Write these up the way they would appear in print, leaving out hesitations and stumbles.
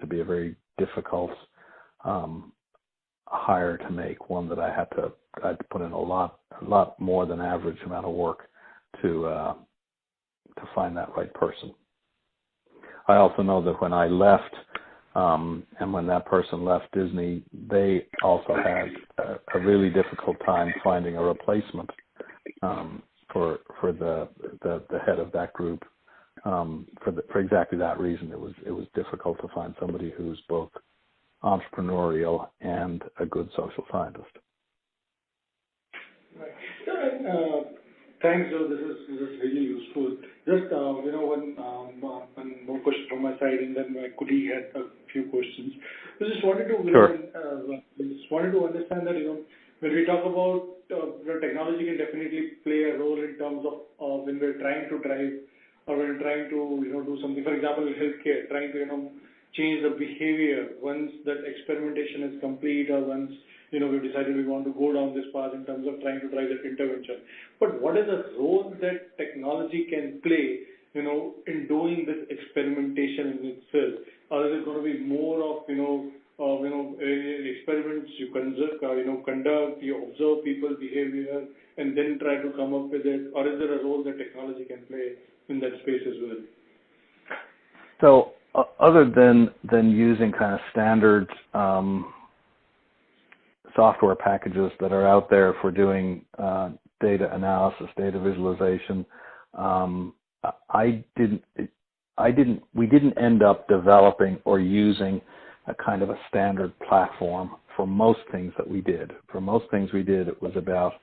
to be a very difficult hire to make, one that I had to put in a lot more than average amount of work to find that right person. I also know that when I left, and when that person left Disney, they also had a really difficult time finding a replacement for the head of that group. For exactly that reason, it was difficult to find somebody who's both entrepreneurial and a good social scientist. Right. Thanks, Joe. This is really useful. Just one more question from my side, and then my colleague had a few questions. I just wanted to understand that when we talk about technology can definitely play a role in terms of when we're trying to drive or when trying to do something. For example, in healthcare, trying to change the behavior once that experimentation is complete, or once we've decided we want to go down this path in terms of trying to drive that intervention. But what is the role that technology can play, in doing this experimentation in itself? Or is it going to be more of, experiments you conduct, you observe people's behavior, and then try to come up with it? Or is there a role that technology can play in that space as well? So other than using kind of standard software packages that are out there for doing data analysis, data visualization, we didn't end up developing or using a kind of a standard platform for most things that we did. For most things we did, it was about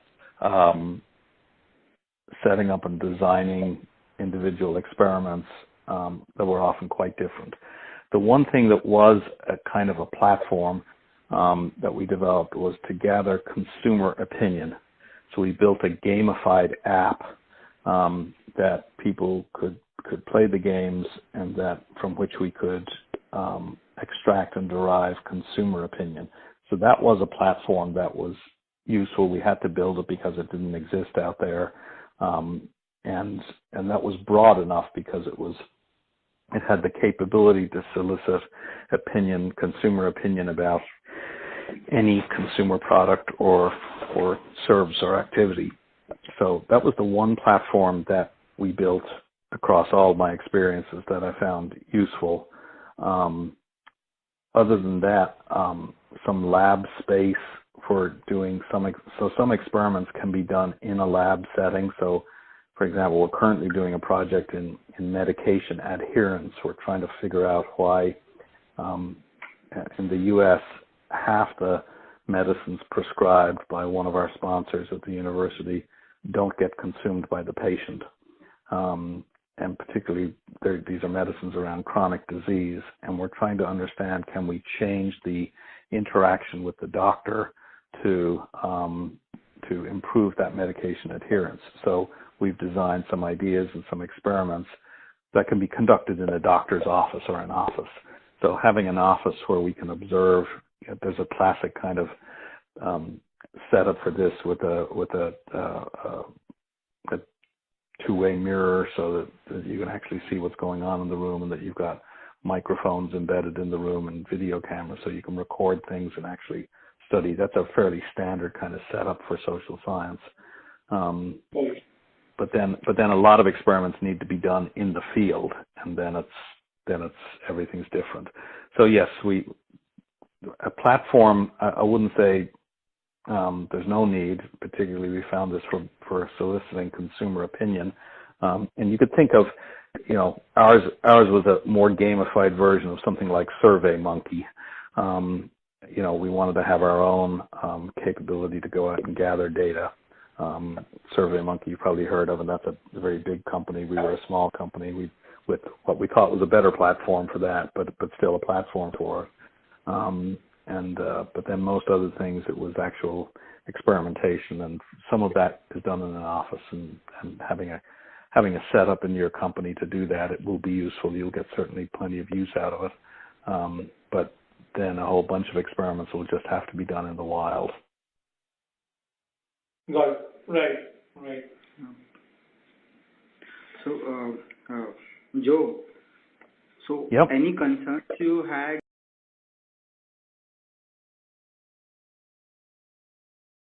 setting up and designing individual experiments that were often quite different. The one thing that was a kind of a platform that we developed was to gather consumer opinion. So we built a gamified app that people could play the games, and that from which we could extract and derive consumer opinion. So that was a platform that was useful. We had to build it because it didn't exist out there, and that was broad enough because it had the capability to solicit consumer opinion about any consumer product or service or activity. So that was the one platform that we built across all my experiences that I found useful. Other than that, some lab space for doing some experiments can be done in a lab setting. So, for example, we're currently doing a project in medication adherence. We're trying to figure out why in the U.S. half the medicines prescribed by one of our sponsors at the university don't get consumed by the patient. And particularly, these are medicines around chronic disease, and we're trying to understand, can we change the interaction with the doctor to improve that medication adherence? So we've designed some ideas and some experiments that can be conducted in a doctor's office or an office. So having an office where we can observe, there's a classic kind of setup for this with a two-way mirror, so that you can actually see what's going on in the room, and that you've got microphones embedded in the room and video cameras, so you can record things and actually study. That's a fairly standard kind of setup for social science. But then a lot of experiments need to be done in the field, and then it's everything's different. So yes, a platform, I wouldn't say there's no need. Particularly, we found this for soliciting consumer opinion, and you could think of, ours was a more gamified version of something like SurveyMonkey. We wanted to have our own capability to go out and gather data. SurveyMonkey you've probably heard of, and that's a very big company. We were a small company with what we thought was a better platform for that, but still a platform for it. But then most other things, it was actual experimentation, and some of that is done in an office, and having a setup in your company to do that, it will be useful. You'll get certainly plenty of use out of it. But then a whole bunch of experiments will just have to be done in the wild. Got it. Right. So, Joe, Yep. Any concerns you had